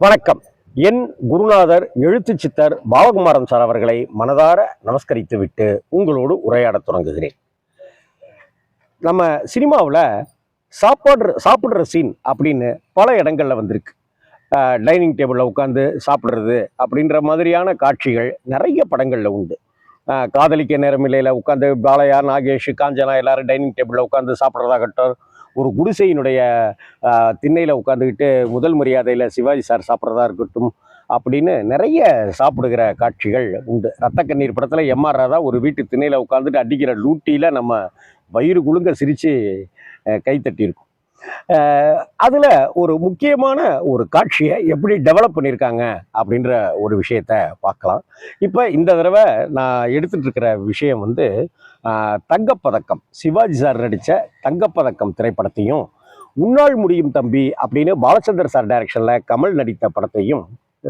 வணக்கம். என் குருநாதர் எழுத்து சித்தர் பாலகுமாரன் சார் அவர்களை மனதார நமஸ்கரித்து விட்டு உங்களோடு உரையாடத் தொடங்குகிறேன். நம்ம சினிமாவில் சாப்பிட்ற சீன் அப்படின்னு பல இடங்கள்ல வந்திருக்கு. டைனிங் டேபிளில் உட்காந்து சாப்பிட்றது அப்படின்ற மாதிரியான காட்சிகள் நிறைய படங்களில் உண்டு. காதலிக்க நேரமில்லையில் உட்காந்து பாலையா, நாகேஷ், காஞ்சனா எல்லாரும் டைனிங் டேபிளில் உட்காந்து சாப்பிட்றதாகட்டும், ஒரு குடிசையினுடைய திண்ணையில் உட்காந்துக்கிட்டு முதல் மரியாதையில் சிவாஜி சார் சாப்பிட்றதா இருக்கட்டும், அப்படின்னு நிறைய சாப்பிடுகிற காட்சிகள் உண்டு. ரத்த கண்ணீர் படத்தில் எம்ஆர் ராதா ஒரு வீட்டு திண்ணையில் உட்காந்துட்டு அடிக்கிற லூட்டியில் நம்ம வயிறு குலுங்க சிரித்து கைத்தட்டியிருக்கோம். அதில் ஒரு முக்கியமான ஒரு காட்சியை எப்படி டெவலப் பண்ணியிருக்காங்க அப்படின்ற ஒரு விஷயத்த பார்க்கலாம். இப்போ இந்த தடவை நான் எடுத்துகிட்டு இருக்கிற விஷயம் வந்து தங்கப்பதக்கம், சிவாஜி சார் நடித்த தங்கப்பதக்கம் திரைப்படத்தையும், உன்னால் முடியும் தம்பி அப்படின்னு பாலச்சந்தர் சார் டைரக்ஷனில் கமல் நடித்த படத்தையும்,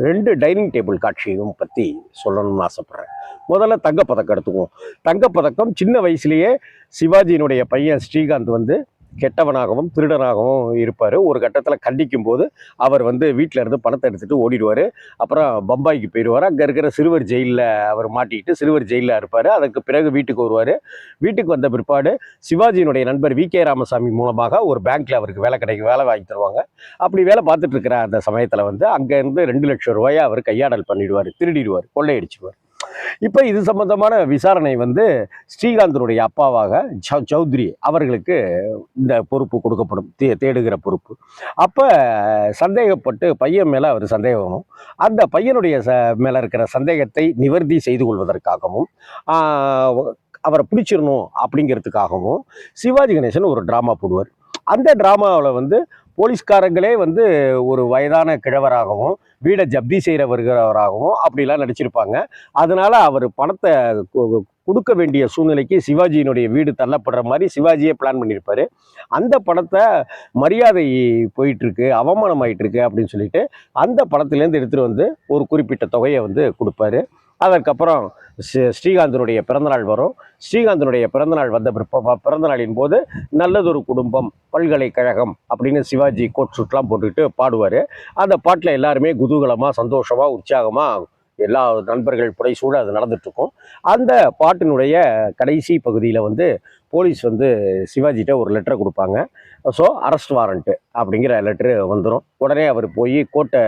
ரெண்டு டைனிங் டேபிள் காட்சியும் பற்றி சொல்லணும்னு ஆசைப்பட்றேன். முதல்ல தங்கப்பதக்கம் எடுத்துக்குவோம். தங்கப்பதக்கம் சின்ன வயசுலேயே சிவாஜியினுடைய பையன் ஸ்ரீகாந்த் வந்து கெட்டவனாகவும் திருடனாகவும் இருப்பார். ஒரு கட்டத்தில் கண்டிக்கும் போது அவர் வந்து வீட்டில் இருந்து பணத்தை எடுத்துகிட்டு ஓடிடுவார். அப்புறம் பம்பாய்க்கு போயிடுவார். அங்கே இருக்கிற சிறுவர் ஜெயிலில் அவர் மாட்டிக்கிட்டு சிறுவர் ஜெயிலில் இருப்பார். அதுக்கு பிறகு வீட்டுக்கு வருவார். வீட்டுக்கு வந்த பிற்பாடு சிவாஜியினுடைய நண்பர் வி கே ராமசாமி மூலமாக ஒரு பேங்க்கில் அவருக்கு வேலை வாங்கி தருவாங்க. அப்படி வேலை பார்த்துட்டு இருக்கிற அந்த சமயத்தில் வந்து அங்கேருந்து 2 லட்சம் ரூபாயை அவர் கையாடல் பண்ணிடுவார், திருடிடுவார், கொள்ளையடிச்சுடுவார். இப்போ இது சம்பந்தமான விசாரணை வந்து ஸ்ரீகாந்தனுடைய அப்பாவாக சௌத்ரி அவர்களுக்கு இந்த பொறுப்பு கொடுக்கப்படும், தேடுகிற பொறுப்பு. அப்போ சந்தேகப்பட்டு பையன் மேலே அவர் சந்தேகமும், அந்த பையனுடைய மேலே இருக்கிற சந்தேகத்தை நிவர்த்தி செய்து கொள்வதற்காகவும் அவரை பிடிச்சிடணும் அப்படிங்கிறதுக்காகவும் சிவாஜி கணேசன் ஒரு ட்ராமா போடுவார். அந்த ட்ராமாவில் வந்து போலீஸ்காரங்களே வந்து ஒரு வயதான கிழவராகவும் வீடை ஜப்தி செய்கிற வருகிறவராகவும் அப்படிலாம் நடிச்சிருப்பாங்க. அதனால அவர் பணத்தை கொடுக்க வேண்டிய சூழ்நிலைக்கு சிவாஜியினுடைய வீடு தள்ளப்படுற மாதிரி சிவாஜியே பிளான் பண்ணியிருப்பாரு. அந்த பணத்தை மரியாதை போயிட்டுருக்கு, அவமானம் ஆயிட்டுருக்கு அப்படின்னு சொல்லிட்டு அந்த பணத்திலேருந்து எடுத்துகிட்டு வந்து ஒரு குறிப்பிட்ட தொகையை வந்து கொடுப்பாரு. அதற்கப்புறம் ஸ்ரீகாந்தனுடைய பிறந்தநாள் வரும். ஸ்ரீகாந்தனுடைய பிறந்தநாள் வந்த பிறந்தநாளின் போது நல்லதொரு குடும்பம், பல்கலைக்கழகம் அப்படின்னு சிவாஜி கோட் சூட்லாம் போட்டுக்கிட்டு பாடுவார். அந்த பாட்டில் எல்லாருமே குதூகலமாக, சந்தோஷமாக, உற்சாகமாக எல்லா நண்பர்கள் புடைசூட அது நடந்துட்டுருக்கும். அந்த பாட்டினுடைய கடைசி பகுதியில் வந்து போலீஸ் வந்து சிவாஜிகிட்ட ஒரு லெட்டரை கொடுப்பாங்க. ஸோ அரெஸ்ட் வாரண்ட்டு அப்படிங்கிற லெட்ரு வந்துடும். உடனே அவர் போய் கோட்டை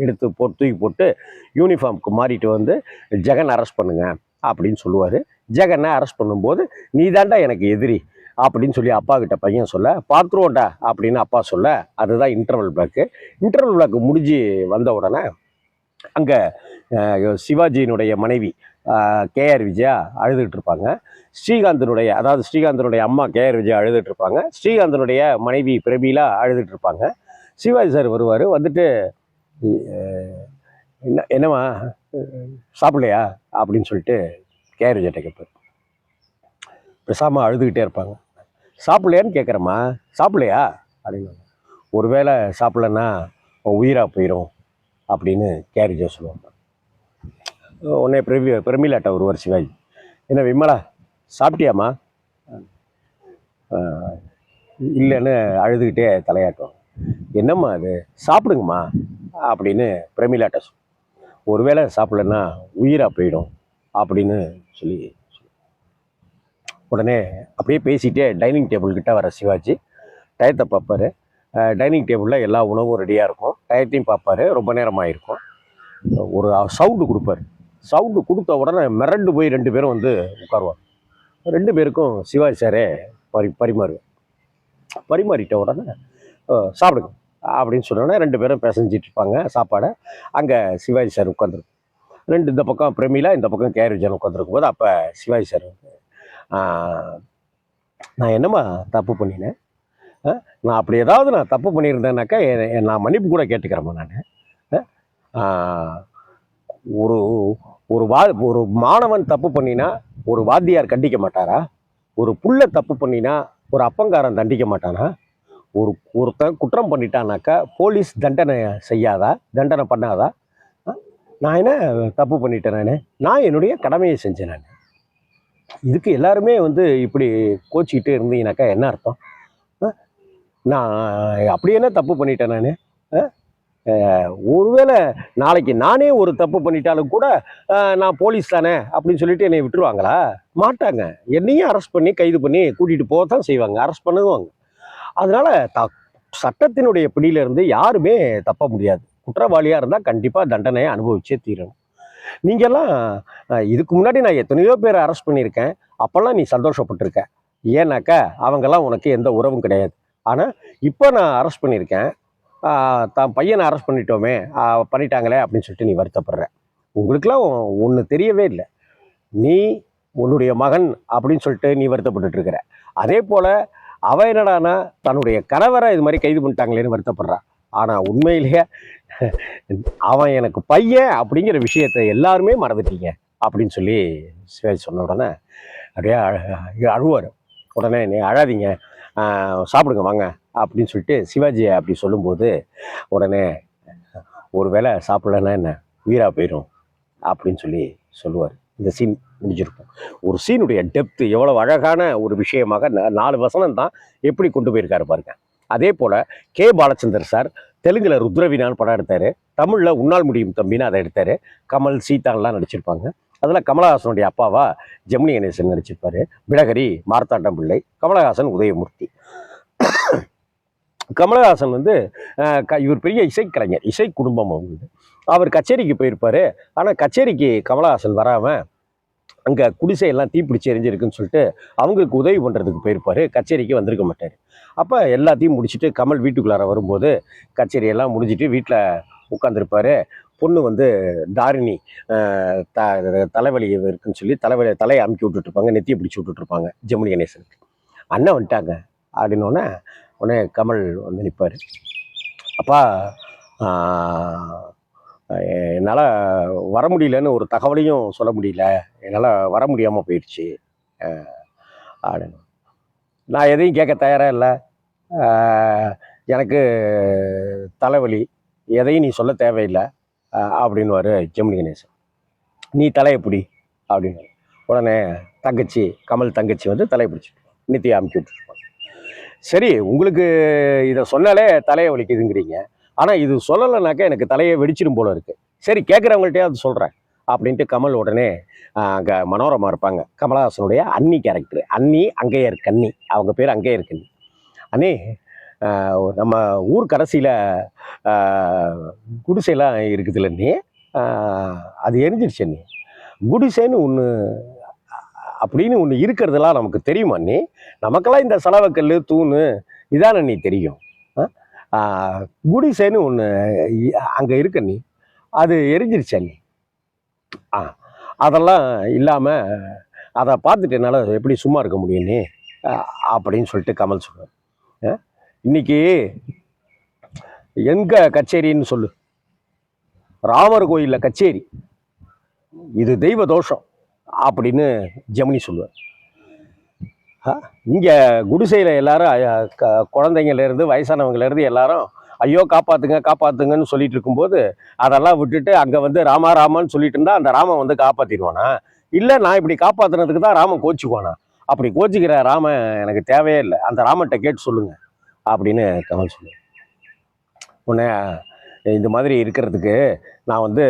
எடுத்து தூக்கி போட்டு யூனிஃபார்முக்கு மாறிட்டு வந்து ஜெகன் அரெஸ்ட் பண்ணுங்க அப்படின்னு சொல்லுவார். ஜெகனை அரெஸ்ட் பண்ணும்போது நீ தாண்டா எனக்கு எதிரி அப்படின்னு சொல்லி அப்பா கிட்ட பையன் சொல்ல, பார்த்துருவோண்டா அப்படின்னு அப்பா சொல்ல, அதுதான் இன்டர்வல் பிளாக்கு. இன்டர்வல் பிளாக்கு முடிஞ்சு வந்த உடனே அங்கே சிவாஜியினுடைய மனைவி கேஆர் விஜயா அழுதுகிட்டு இருப்பாங்க. ஸ்ரீகாந்தனுடைய அம்மா கேஆர் விஜயா அழுதுகிட்டு இருப்பாங்க. ஸ்ரீகாந்தனுடைய மனைவி பிரமீலா அழுதுகிட்டு இருப்பாங்க. சிவாஜி சார் வருவார். வந்துட்டு என்னம்மா சாப்பிடலையா அப்படின்னு சொல்லிட்டு கேஆர் விஜயாட்ட கேட்பார். பேசாமல் அழுதுகிட்டே இருப்பாங்க. சாப்பிடலையான்னு கேட்குறம்மா, சாப்பிடலையா அப்படின்னு. ஒருவேளை சாப்பிட்லன்னா உயிராக போயிடும் அப்படின்னு கேஆர் விஜயா சொல்லுவாங்க. உடனே பிரமிளாட்ட ஒருவர் சிவாஜி, என்ன விமலா சாப்பிட்டியாம்மா? இல்லைன்னு அழுதுகிட்டே தலையாட்டும். என்னம்மா அது, சாப்பிடுங்கம்மா அப்படின்னு பிரமிளாட்ட சொல்லும். ஒருவேளை சாப்பிடலன்னா உயிராக போயிடும் அப்படின்னு சொல்லி உடனே அப்படியே பேசிகிட்டே டைனிங் டேபிள்கிட்ட வர சிவாஜி டயத்தை பார்ப்பார். டைனிங் டேபிளில் எல்லா உணவும் ரெடியாக இருக்கும். டயத்தையும் பார்ப்பார். ரொம்ப நேரமாக இருக்கும். ஒரு சவுண்டு கொடுப்பார். சவுண்டு கொடுத்த உடனே மிரண்டு போய் 2 பேரும் வந்து உட்காருவார். 2 பேருக்கும் சிவாஜி சாரே பரிமாறிட்ட உடனே சாப்பிடுங்க அப்படின்னு சொன்னோடனே 2 பேரும் பிசைஞ்சிட்டு இருப்பாங்க சாப்பாடை. அங்கே சிவாஜி சார் உட்காந்துருக்கும். இந்த பக்கம் பிரமிளா, இந்த பக்கம் கேஆர் விஜயன் உட்காந்துருக்கும் போது அப்போ சிவாஜி சார் வந்து, நான் என்னம்மா தப்பு பண்ணினேன்? நான் அப்படி ஏதாவது நான் தப்பு பண்ணியிருந்தேன்னாக்கா நான் மன்னிப்பு கூட கேட்டுக்கிறேம்மா. நான் ஒரு ஒரு மாணவன் தப்பு பண்ணினா ஒரு வாத்தியார் கண்டிக்க மாட்டாரா? ஒரு புள்ள தப்பு பண்ணினா ஒரு அப்பங்காரன் தண்டிக்க மாட்டானா? ஒருத்தன் குற்றம் பண்ணிட்டானாக்கா போலீஸ் தண்டனை பண்ணாதா? நான் என்ன தப்பு பண்ணிட்டேன்? நான் என்னுடைய கடமையை செஞ்சேன். இதுக்கு எல்லாருமே வந்து இப்படி கோச்சிக்கிட்டு இருந்தீங்கனாக்கா என்ன அர்த்தம்? நான் அப்படி என்ன தப்பு பண்ணிட்டேன்? நான் ஒருவேளை நாளைக்கு நானே ஒரு தப்பு பண்ணிட்டாலும் கூட நான் போலீஸ் தானே அப்படின்னு சொல்லிட்டு என்னை விட்டுருவாங்களா? மாட்டாங்க. என்னையும் அரெஸ்ட் பண்ணி கைது பண்ணி கூட்டிகிட்டு போக தான் செய்வாங்க, அரெஸ்ட் பண்ணுவாங்க. அதனால சட்டத்தினுடைய பிடியிலிருந்து யாருமே தப்ப முடியாது. குற்றவாளியாக இருந்தால் கண்டிப்பாக தண்டனையை அனுபவிச்சே தீரணும். நீங்கெல்லாம் இதுக்கு முன்னாடி நான் எத்தனையோ பேர் அரெஸ்ட் பண்ணியிருக்கேன். அப்போல்லாம் நீ சந்தோஷப்பட்டிருக்க. ஏன்னாக்கா அவங்கெல்லாம் உனக்கு எந்த உறவும் கிடையாது. ஆனால் இப்போ நான் அரெஸ்ட் பண்ணியிருக்கேன், தான் பையனை அரெஸ்ட் பண்ணிட்டோமே, பண்ணிட்டாங்களே அப்படின்னு சொல்லிட்டு நீ வருத்தப்படுற. உங்களுக்கெல்லாம் ஒன்று தெரியவே இல்லை. நீ உன்னுடைய மகன் அப்படின்னு சொல்லிட்டு நீ வருத்தப்பட்டுட்டு இருக்கிற. அதே போல் அவ என்னடானா தன்னுடைய கணவரை இது மாதிரி கைது பண்ணிட்டாங்களேன்னு வருத்தப்படுறா. ஆனால் உண்மையிலேயே அவன் எனக்கு பையன் அப்படிங்கிற விஷயத்தை எல்லாருமே மறந்துட்டீங்க அப்படின்னு சொல்லி சிவாஜி சொன்ன உடனே அப்படியே அழுவார். உடனே நீ அழாதீங்க, சாப்பிடுங்க வாங்க அப்படின்னு சொல்லிட்டு சிவாஜியை அப்படி சொல்லும்போது உடனே ஒரு வேளை சாப்பிடலன்னா என்ன வீரா போயிடும் அப்படின்னு சொல்லி சொல்லுவார். இந்த சீன் முடிஞ்சிருக்கும். ஒரு சீனுடைய டெப்த்து எவ்வளோ அழகான ஒரு விஷயமாக 4 வசனம் தான் எப்படி கொண்டு போயிருக்காரு பாருங்க. அதே போல் கே பாலச்சந்தர் சார் தெலுங்கில் ருத்ரவீணான்னு படம் எடுத்தார், தமிழில் உன்னால் முடியும் தம்பின்னு அதை எடுத்தார். கமல் சீதான்லாம் நடிச்சிருப்பாங்க. அதில் கமலஹாசனுடைய அப்பாவா ஜெமினி கணேசன் நடிச்சிருப்பார். பிடகரி மார்த்தாண்டம் பிள்ளை, கமலஹாசன் உதயமூர்த்தி. கமலஹாசன் வந்து இவர் பெரிய இசைக்கலைஞர், இசை குடும்பம் அவங்களுக்கு. அவர் கச்சேரிக்கு போயிருப்பார். ஆனால் கச்சேரிக்கு கமலஹாசன் வராமல் அங்கே குடிசையெல்லாம் தீப்பிடிச்சு எரிஞ்சிருக்குன்னு சொல்லிட்டு அவங்களுக்கு உதவி பண்ணுறதுக்கு போயிருப்பார். கச்சேரிக்கு வந்திருக்க மாட்டார். அப்போ எல்லாத்தையும் முடிச்சுட்டு கமல் வீட்டுக்குள்ளார வரும்போது கச்சேரியெல்லாம் முடிச்சுட்டு வீட்டில் உட்காந்துருப்பார். பொண்ணு வந்து தாரிணி தலைவலி இருக்குன்னு சொல்லி தலையை அமுக்கி விட்டுட்ருப்பாங்க, நெத்தியை பிடிச்சி விட்டுட்ருப்பாங்க ஜெமினி கணேசனுக்கு. அண்ணன் வந்துட்டாங்க அப்படின்னோடனே உடனே கமல் வந்து நிற்பார். அப்பா என்னால் வர முடியலன்னு ஒரு தகவலையும் சொல்ல முடியல, என்னால் வர முடியாமல் போயிடுச்சு அப்படின்னு. நான் எதையும் கேட்க தயாராக இல்லை, எனக்கு தலைவலி, எதையும் நீ சொல்ல தேவையில்லை அப்படின்னுவார் ஜெமினி கணேசன். நீ தலையை பிடி அப்படின்னு. உடனே தங்கச்சி, கமல் தங்கச்சி வந்து தலையை பிடிச்சிட்டு நித்தியை அமுக்கி விட்டுருப்பாங்க. சரி, உங்களுக்கு இதை சொன்னாலே தலையை வலிக்குதுங்கிறீங்க, ஆனால் இது சொல்லலைனாக்கா எனக்கு தலையை வெடிச்சிடும் போல இருக்குது. சரி, கேட்குறவங்கள்ட்டே அது சொல்கிறேன் அப்படின்ட்டு கமல் உடனே அங்கே மனோரமா இருப்பாங்க, கமலஹாசனுடைய அண்ணி கேரக்டர். அண்ணி அங்கேயர் கண்ணி, அவங்க பேர் அங்கேயர் கண்ணி. அண்ணே, நம்ம ஊர் கடைசியில் குடிசைலாம் இருக்குதுல்ல நீ, அது எரிஞ்சிருச்சு நீ. குடிசைன்னு ஒன்று அப்படின்னு ஒன்று இருக்கிறதெல்லாம் நமக்கு தெரியுமா நீ? நமக்கெல்லாம் இந்த சலவைக்கல் தூணு இதான நீ தெரியும். குடிசைன்னு ஒன்று அங்கே இருக்க நீ, அது எரிஞ்சிருச்சா நீ? அதெல்லாம் இல்லாமல் அதை பார்த்துட்டு என்னால் எப்படி சும்மா இருக்க முடியும் நீ அப்படின்னு சொல்லிட்டு கமல் சொல்லுவார். இன்னைக்கு எங்க கச்சேரின்னு சொல்லு, ராமர் கோயிலில் கச்சேரி, இது தெய்வ தோஷம் அப்படின்னு ஜெமினி சொல்லுவார். இங்கே குடிசையில் எல்லாரும் குழந்தைங்கள்லேருந்து வயசானவங்கலேருந்து எல்லாரும் ஐயோ காப்பாற்றுங்க காப்பாற்றுங்கன்னு சொல்லிட்டு இருக்கும்போது அதெல்லாம் விட்டுட்டு அங்கே வந்து ராமா ராமான்னு சொல்லிட்டு இருந்தால் அந்த ராமன் வந்து காப்பாற்றிடுவானா? இல்லை, நான் இப்படி காப்பாற்றுனதுக்கு தான் ராமன் கோச்சிக்குவானா? அப்படி கோச்சிக்கிற ராமன் எனக்கு தேவையே இல்லை, அந்த ராமன்கிட்ட கேட்டு சொல்லுங்க அப்படின்னு கமல் சொல்லுவேன். உடனே இந்த மாதிரி இருக்கிறதுக்கு நான் வந்து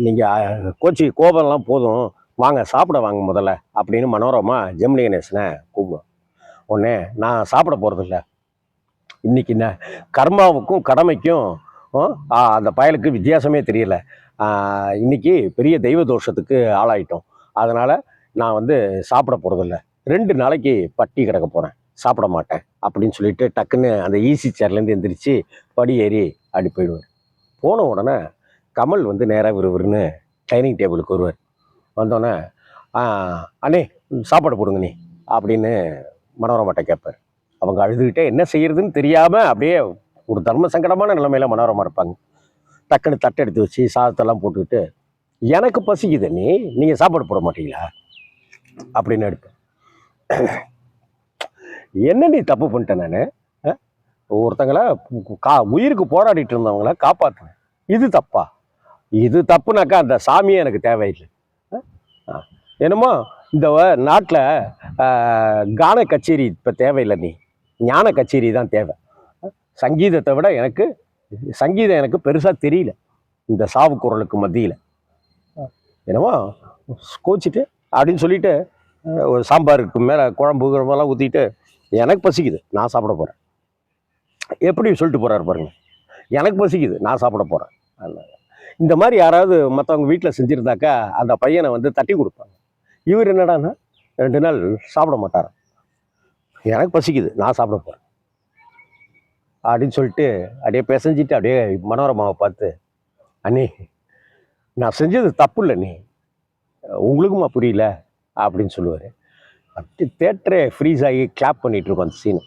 நீங்கள் கோபம்லாம் போதும், வாங்க சாப்பிட வாங்க முதல்ல அப்படின்னு மனோரமா ஜெமினி கணேசனை கூப்பிடுவோம். உடனே நான் சாப்பிட போகிறதில்ல, இன்னைக்கு கர்மாவுக்கும் கடமைக்கும் அந்த பயலுக்கு வித்தியாசமே தெரியல, இன்னைக்கு பெரிய தெய்வ தோஷத்துக்கு ஆளாயிட்டோம், அதனால் நான் வந்து சாப்பிட போகிறதில்ல, 2 நாளைக்கு பட்டி கிடக்க போகிறேன், சாப்பிட மாட்டேன் அப்படின்னு சொல்லிட்டு டக்குன்னு அந்த ஈசி சேர்லேருந்து எந்திரிச்சு படி ஏறி அப்படி போயிடுவார். போன உடனே கமல் வந்து நேராக விறுவிறுன்னு டைனிங் டேபிளுக்கு வருவார். வந்தோடனே அண்ணே சாப்பாடு போடுங்க நீ அப்படின்னு மனோரமாட்ட கேட்பார். அவங்க அழுதுகிட்டே என்ன செய்யறதுன்னு தெரியாமல் அப்படியே ஒரு தர்ம சங்கடமான நிலைமையில மனோரமா இருப்பாங்க. டக்குன்னு தட்டை எடுத்து வச்சு சாதத்தெல்லாம் போட்டுக்கிட்டு, எனக்கு பசிக்குது நீங்கள் சாப்பாடு போட மாட்டீங்களா அப்படின்னு எடுப்பேன். என்ன நீ தப்பு பண்ணிட்டேன், நான் ஒருத்தங்கள உயிருக்கு போராடிட்டு இருந்தவங்கள காப்பாற்றுவேன், இது தப்பா? இது தப்புனாக்கா அந்த சாமியே எனக்கு தேவையில்லை. என்னமோ இந்த நாட்டில் கான கச்சேரி இப்போ தேவையில்லை, நீ ஞான கச்சேரி தான் தேவை. சங்கீதத்தை விட எனக்கு சங்கீதம் எனக்கு பெருசாக தெரியல இந்த சாவு குரலுக்கு மத்தியில். என்னமோ கோச்சிட்டு அப்படின்னு சொல்லிட்டு ஒரு சாம்பாருக்கு மேலே குழம்பு குழம்பெல்லாம் ஊற்றிட்டு எனக்கு பசிக்குது நான் சாப்பிட போகிறேன். எப்படி சொல்லிட்டு போகிறாரு பாருங்க, எனக்கு பசிக்குது நான் சாப்பிட போகிறேன். இந்த மாதிரி யாராவது மற்றவங்க வீட்டில் செஞ்சுருந்தாக்கா அந்த பையனை வந்து தட்டி கொடுப்பாங்க. இவர் என்னடான்னா 2 நாள் சாப்பிட மாட்டார். எனக்கு பசிக்குது நான் சாப்பிட போகிறேன் அப்படின்னு சொல்லிட்டு அப்படியே பிசைஞ்சிட்டு அப்படியே மனோரமாவை பார்த்து, அண்ணி நான் செஞ்சது தப்பு இல்லை நீ, உங்களுக்குமா புரியல அப்படின்னு சொல்லுவார். அப்படி தேட்டரே ஃப்ரீஸ் ஆகி கிளாப் பண்ணிகிட்டு இருக்கோம் அந்த சீன்.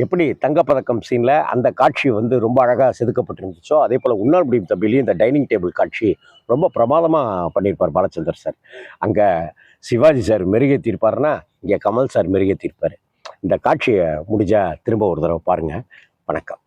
எப்படி தங்கப்பதக்கம் சீனில் அந்த காட்சி வந்து ரொம்ப அழகாக செதுக்கப்பட்டிருந்துச்சோ அதே போல் உன்னால் முடியும் தம்பிலையும் இந்த டைனிங் டேபிள் காட்சி ரொம்ப பிரமாதமாக பண்ணியிருப்பார் பாலச்சந்தர் சார். அங்கே சிவாஜி சார் மெருகேற்றிருப்பாருன்னா இங்கே கமல் சார் மெருகேற்றிருப்பார். இந்த காட்சியை முடிஞ்சால் திரும்ப ஒரு தடவை பாருங்கள். வணக்கம்.